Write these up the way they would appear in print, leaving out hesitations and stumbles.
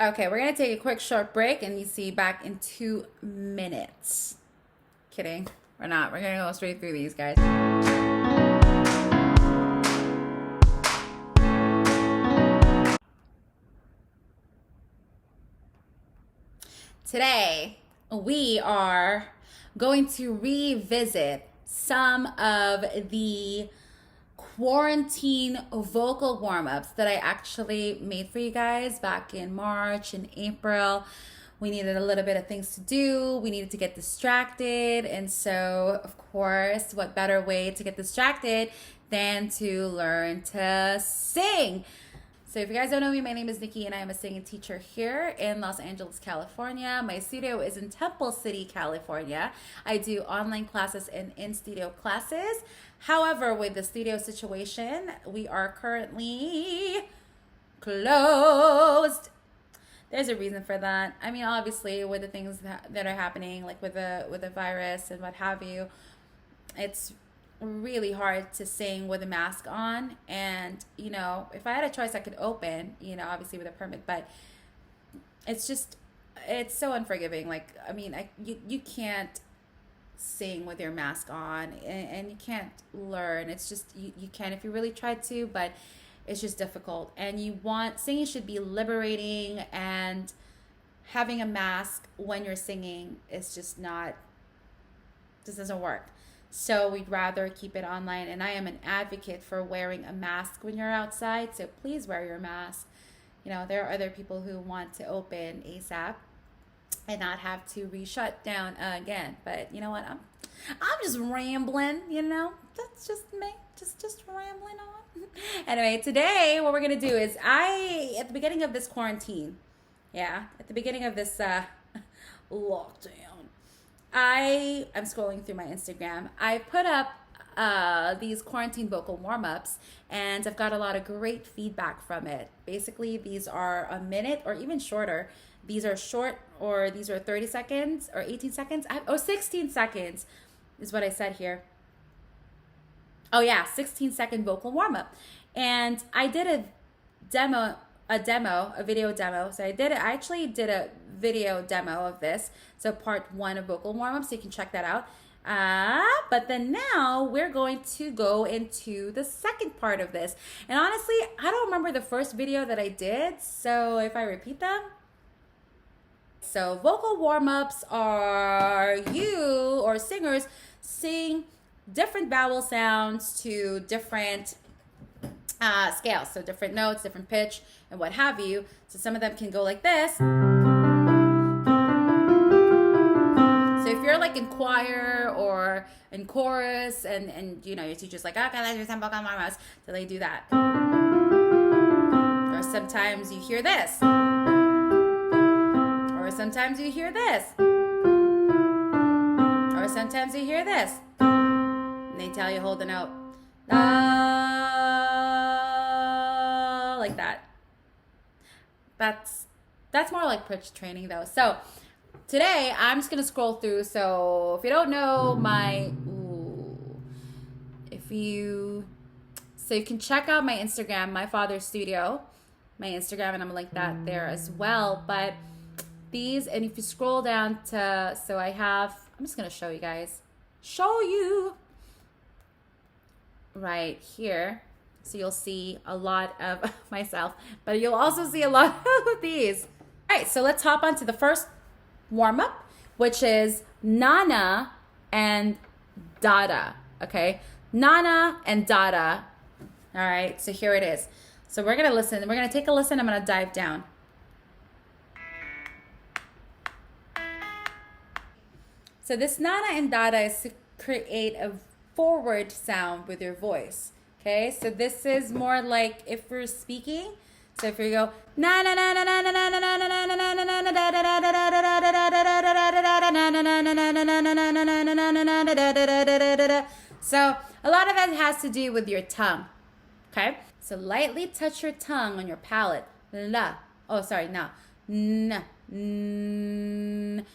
Okay, we're gonna take a quick short break and you see you back in 2 minutes. Kidding. We're not. We're gonna go straight through these, guys. Today, we are going to revisit some of the quarantine vocal warm-ups that I actually made for you guys back in March and April. We needed a little bit of things to do. We needed to get distracted. And so, of course, what better way to get distracted than to learn to sing? So if you guys don't know me, my name is Nikki and I am a singing teacher here in Los Angeles, California. My studio is in Temple City, California. I do online classes and in-studio classes. However, with the studio situation, we are currently closed. There's a reason for that. I mean, obviously, with the things that are happening, like with the virus and what have you, it's really hard to sing with a mask on. And if I had a choice, I could open, obviously with a permit, but it's so unforgiving. Like, I mean, you can't sing with your mask on, and you can't learn. It's just you can if you really try to, but it's just difficult. And singing should be liberating, and having a mask when you're singing is just doesn't work. So we'd rather keep it online. And I am an advocate for wearing a mask when you're outside. So please wear your mask. There are other people who want to open ASAP and not have to re-shut down again. But you know what? I'm just rambling, That's just me. Just rambling on. Anyway, today what we're going to do is at the beginning of this quarantine, at the beginning of this lockdown, I am scrolling through my Instagram. I put up these quarantine vocal warm-ups, and I've got a lot of great feedback from it. Basically, these are a minute or even shorter. These are short, or these are 30 seconds or 18 seconds. 16 seconds is what I said here. Oh yeah, 16-second vocal warm-up. And I did a video demo. So I actually did a video demo of this. So part 1 of vocal warm-up, so you can check that out. But then now we're going to go into the second part of this. And honestly, I don't remember the first video that I did. So if I repeat them. So vocal warm-ups are you or singers sing different vowel sounds to different scales, so different notes, different pitch, and what have you. So some of them can go like this. So if you're like in choir or in chorus, and your teacher's like, okay, let's do some vocal warm-ups, so they do that. Or sometimes you hear this. Or sometimes you hear this. Or sometimes you hear this. And they tell you hold the note. Like that. That's more like pitch training though. So today I'm just gonna scroll through. So if you don't know you can check out my Instagram, my father's studio, my Instagram, and I'm gonna link that there as well. But these, and if you scroll down to, so I'm just gonna show you guys, right here. So you'll see a lot of myself, but you'll also see a lot of these. All right, so let's hop on to the first warm-up, which is Nana and Dada, okay? Nana and Dada. All right, so here it is. So we're gonna listen. We're gonna take a listen. I'm gonna dive down. So this Nana and Dada is to create a forward sound with your voice. Okay, so this is more like if we're speaking. So if you go na na na na na na na na na na na na na na na. So a lot of that has to do with your tongue. Okay, so lightly touch your tongue on your palate. La. Oh, sorry, na. Na.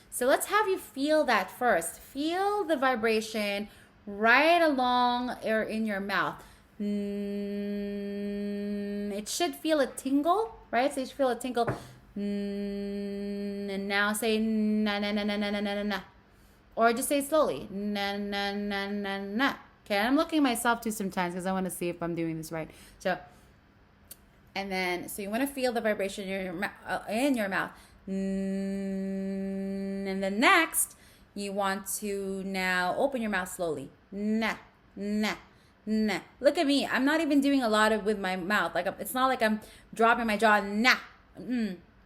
So let's have you feel that first. Feel the vibration right along or in your mouth. It should feel a tingle, right? So you should feel a tingle. And now say na na na na na na na na. Or just say slowly. Na na na na na. Okay, I'm looking at myself too sometimes because I want to see if I'm doing this right. So, and then, so you want to feel the vibration in your mouth. And then next, you want to now open your mouth slowly. Na, na, na. Look at me. I'm not even doing a lot of with my mouth. Like, it's not like I'm dropping my jaw. Na.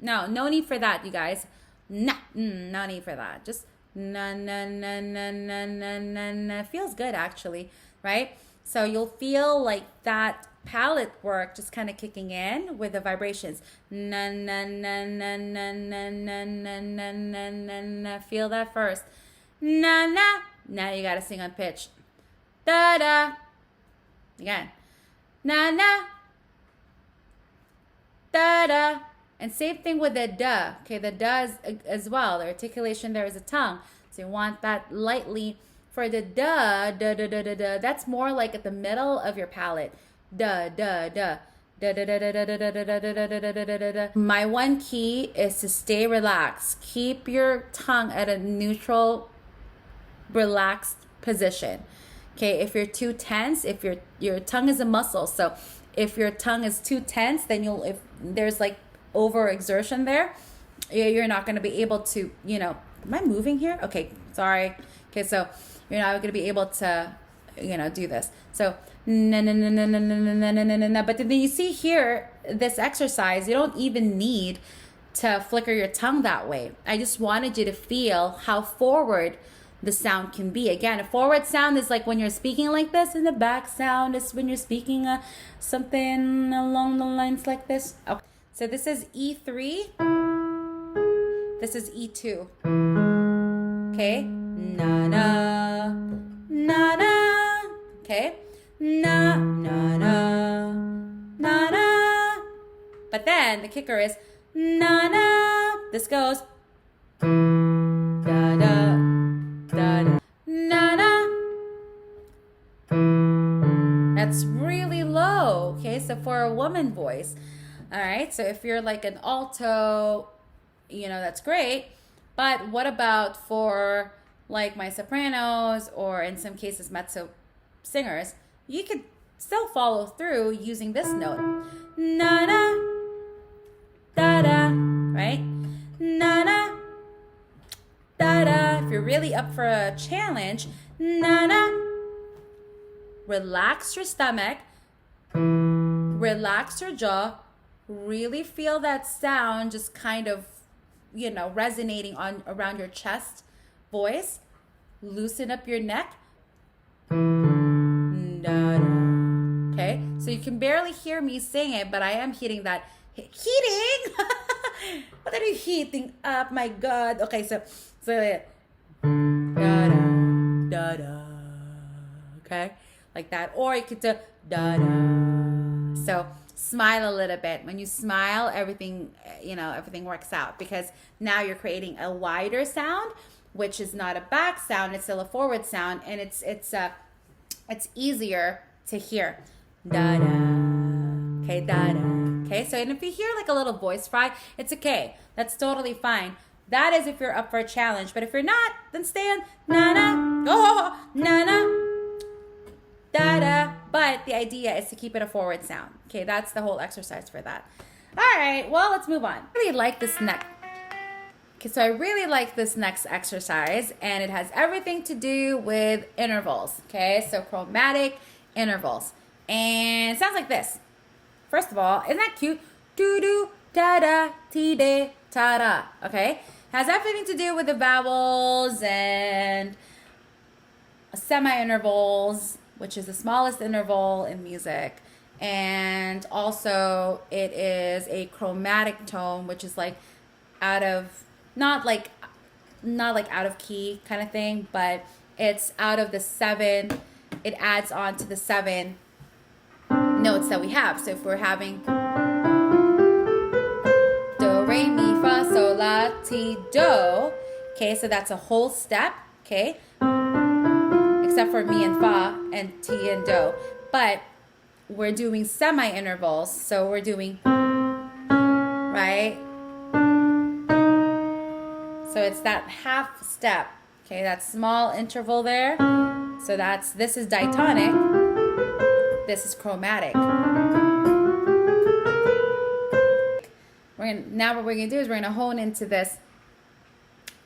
No, no need for that, you guys. Na. No need for that. Just na, na, na, na, na, na, na, na. Feels good, actually, right? So you'll feel like that palate work just kind of kicking in with the vibrations. Na, na, na, na, na, na, na, na, na, na, na, na. Feel that first. Na, na. Now you got to sing on pitch. Da, da. Again. Na, na. Da, da. And same thing with the da. Okay, the da as well. The articulation there is a tongue. So you want that lightly. For the da, da, da, da, da, da, that's more like at the middle of your palate. Da, da, da. Da, da, da, da, da, da, da, da, da, da, da, da, da, da. My one key is to stay relaxed. Keep your tongue at a neutral, relaxed position. Okay, if you're too tense, if your tongue is a muscle, so if your tongue is too tense, then if there's like overexertion there, you're not going to be able to, am I moving here? Okay, sorry. Okay, so you're not going to be able to, do this. So, na na na na na na na na na na. But then you see here, this exercise, you don't even need to flicker your tongue that way. I just wanted you to feel how forward the sound can be. Again, a forward sound is like when you're speaking like this, and the back sound is when you're speaking something along the lines like this. Okay. So this is E3. This is E2. Okay. Na na na na. Okay. Na na na na na. But then the kicker is na na. This goes da da da da na na. That's really low. Okay, so for a woman voice. All right, so if you're like an alto, that's great. But what about for like my sopranos or in some cases mezzo singers? You could still follow through using this note. Na na, da da, right? Na na, da da. If you're really up for a challenge, na na. Relax your stomach, relax your jaw. Really feel that sound just kind of, resonating around your chest voice. Loosen up your neck. Okay, so you can barely hear me sing it, but I am heating that. Heating? What are you heating up? My God. Okay, so da-da. Okay, like that. Or you could do da-da. So smile a little bit. When you smile, everything works out, because now you're creating a wider sound, which is not a back sound, it's still a forward sound, and it's easier to hear. Da da. Okay, da da. Okay, so and if you hear like a little voice fry, it's okay. That's totally fine. That is if you're up for a challenge. But if you're not, then stay on na na. Oh, na na. Da da. But the idea is to keep it a forward sound. Okay, that's the whole exercise for that. All right, well, let's move on. I really like this next. Okay, so I really like this next exercise, and it has everything to do with intervals. Okay, so chromatic intervals. And it sounds like this. First of all, isn't that cute? Do-do, da-da, ti-de, ta-da. Okay, has everything to do with the vowels and semi-intervals, which is the smallest interval in music. And also it is a chromatic tone, which is like not out of key kind of thing, but it's out of the 7. It adds on to the 7 notes that we have. So if we're having do, re, mi, fa, sol, la, ti, do. Okay, so that's a whole step. Okay, except for mi and fa and ti and do. But we're doing semi-intervals. So we're doing, right? So it's that half step. Okay, that small interval there. So this is diatonic. This is chromatic. Now what we're gonna do is we're gonna hone into this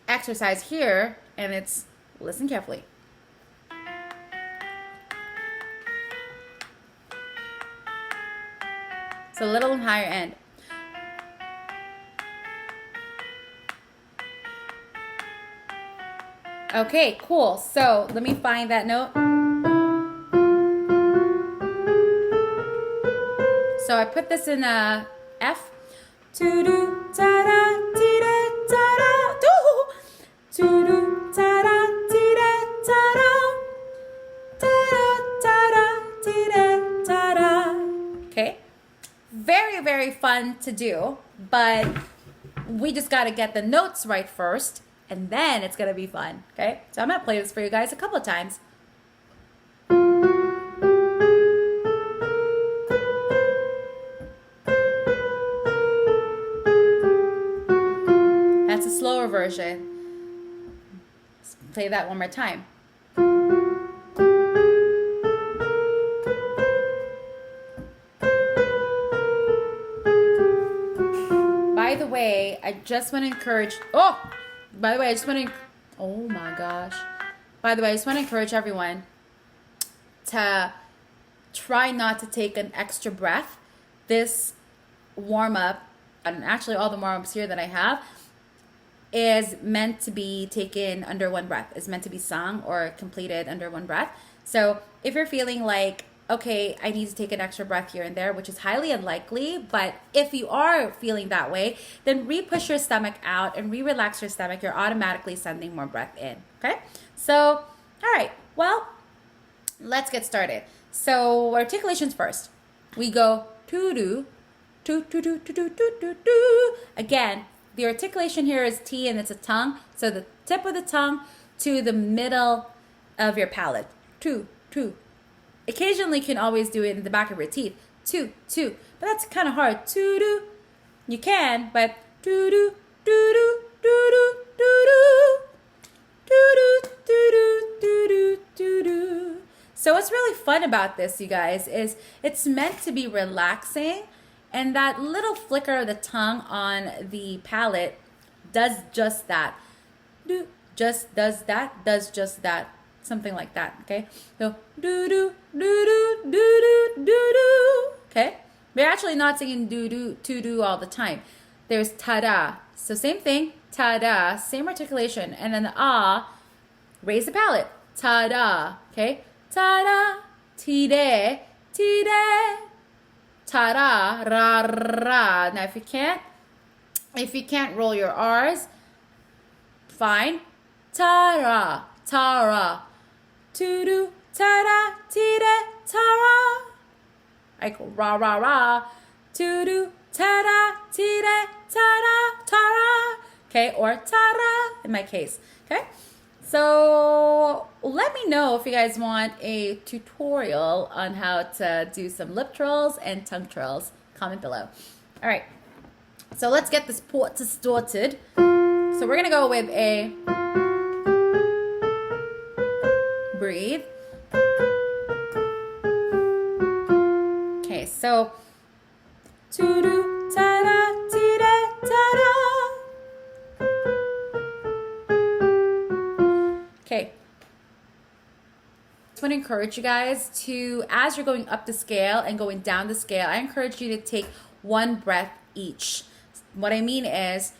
exercise here, and it's, listen carefully. So a little higher end. Okay, cool. So let me find that note. So I put this in a F. To-do, ta-da, ti-da, ta-da, do. To-do, ta-da, ti-da, ta-da. Ta-da, ta-da, ti-da, ta-da. Okay? Very, very fun to do, but we just got to get the notes right first, and then it's going to be fun. Okay? So I'm going to play this for you guys a couple of times. That's a slower version. Let's play that one more time. By the way, I just want to encourage, oh my gosh. By the way, I just want to encourage everyone to try not to take an extra breath. This warm-up, and actually all the warm-ups here that I have, is meant to be taken under one breath. It's meant to be sung or completed under one breath. So if you're feeling like, okay, I need to take an extra breath here and there, which is highly unlikely, but if you are feeling that way, then re-push your stomach out and re-relax your stomach. You're automatically sending more breath in, okay? So, all right, well, let's get started. So articulations first. We go to-do, to-do-do-do-do-do-do. Again, the articulation here is T and it's a tongue. So the tip of the tongue to the middle of your palate. Two. Occasionally you can always do it in the back of your teeth. Two. But that's kind of hard. To-do. You can, but do-do, do-do, do-do, do-do. Do-do, do-do, do-do, do-do. So what's really fun about this, you guys, is it's meant to be relaxing. And that little flicker of the tongue on the palate does just that. Does just that. Something like that, okay? So, do-do, do-do, do-do, do-do, okay? We're actually not singing do-do, to-do all the time. There's ta-da. So same thing, ta-da, same articulation. And then the ah, raise the palate. Ta-da, okay? Ta-da, ti-de, ti-de. Ta-da, ra-ra. Now if you can't roll your R's, fine. Ta-ra, ta-ra. To-do, ta-da, ti-de, ta-ra. I go ra-ra-ra. To-do, ta-da, ti-de, ta-da, ta-ra. Okay, or ta-ra in my case. Okay? So let me know if you guys want a tutorial on how to do some lip trills and tongue trills. Comment below. All right, so let's get this part started. So we're gonna go with a breathe. Okay, so to-do, ta-da, ti-de, ta-da. Okay. I just want to encourage you guys to, as you're going up the scale and going down the scale, I encourage you to take one breath each. What I mean is,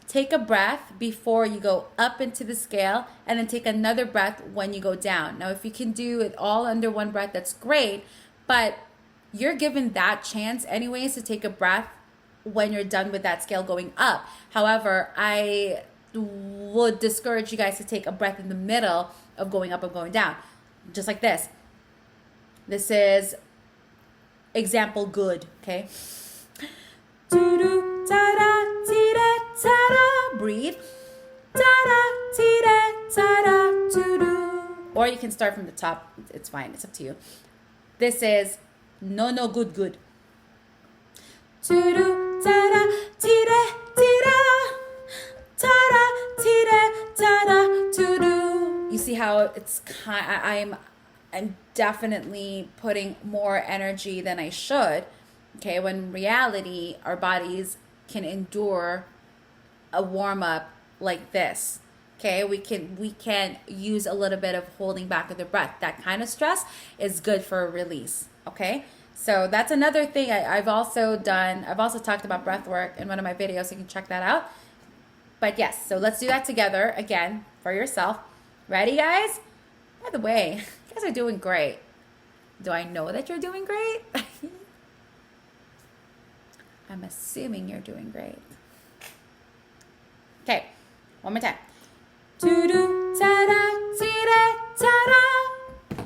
take a breath before you go up into the scale and then take another breath when you go down. Now, if you can do it all under one breath, that's great, but you're given that chance anyways to take a breath when you're done with that scale going up. However, I would discourage you guys to take a breath in the middle of going up and going down. Just like this. This is example good, okay? Do-do, ta-da, ti-da, ta-da. Breathe. Ta-da, ti-da, ta-da, to-do. Or you can start from the top. It's fine. It's up to you. This is no, good. To-do, ta-da, ti-da, ti-da. Ta-da, ti-da. how it's I'm definitely putting more energy than I should. Okay, when in reality, our bodies can endure a warm up like this. Okay, we can use a little bit of holding back of the breath. That kind of stress is good for a release. Okay, so that's another thing I've also done. I've also talked about breath work in one of my videos, so you can check that out. But yes, so let's do that together again for yourself. Ready, guys? By the way, you guys are doing great. Do I know that you're doing great? I'm assuming you're doing great. Okay, one more time. To-do, ta-da, ti-da, ta-da.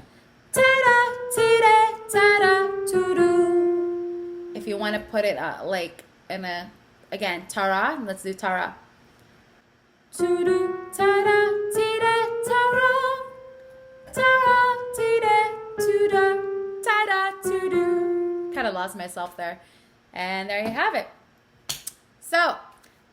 Ta-da, ti-da, ta-da, to-do. If you want to put it like in a, again, ta-ra, let's do ta-ra. To-do, ta-da, ti-da, ta-ra. Ta-ra, ti-da, to-da, ta-da, to-do. Kind of lost myself there. And there you have it. So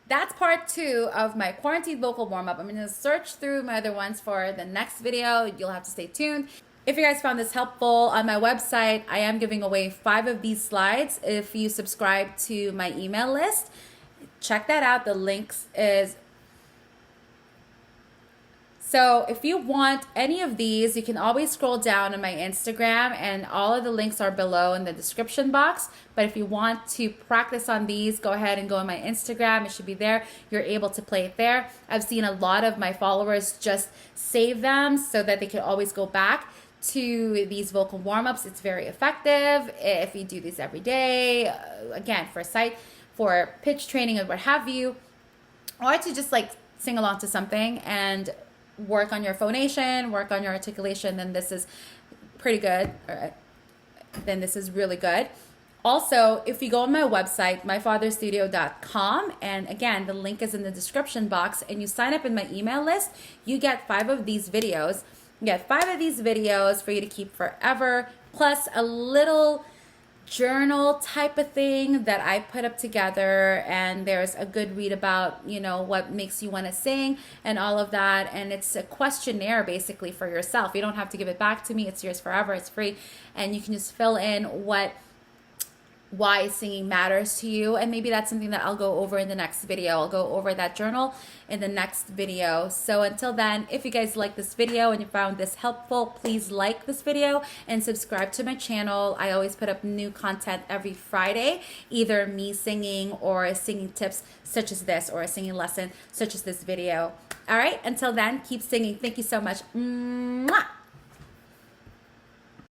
that's part 2 of my quarantine vocal warm-up. I'm going to search through my other ones for the next video. You'll have to stay tuned. If you guys found this helpful, on my website, I am giving away 5 of these slides if you subscribe to my email list. Check that out. The links is... So if you want any of these, you can always scroll down on my Instagram, and all of the links are below in the description box. But if you want to practice on these, go ahead and go on my Instagram. It should be there. You're able to play it there. I've seen a lot of my followers just save them so that they can always go back to these vocal warm-ups. It's very effective if you do these every day. Again, for sight, for pitch training and what have you, or to just like sing along to something and work on your phonation, work on your articulation, then this is pretty good. Then this is really good. Also, if you go on my website, myfatherstudio.com, and again, the link is in the description box, and you sign up in my email list, you get 5 of these videos. You get 5 of these videos for you to keep forever, plus a little journal type of thing that I put up together, and there's a good read about, you know, what makes you want to sing and all of that, and it's a questionnaire basically for yourself. You don't have to give it back to me. It's yours forever. It's free, and you can just fill in why singing matters to you, and maybe that's something that I'll go over in the next video. I'll go over that journal in the next video. So until then, if you guys like this video and you found this helpful, please like this video and subscribe to my channel. I always put up new content every Friday, either me singing or singing tips such as this, or a singing lesson such as this video. All right, until then, keep singing. Thank you so much. Mwah!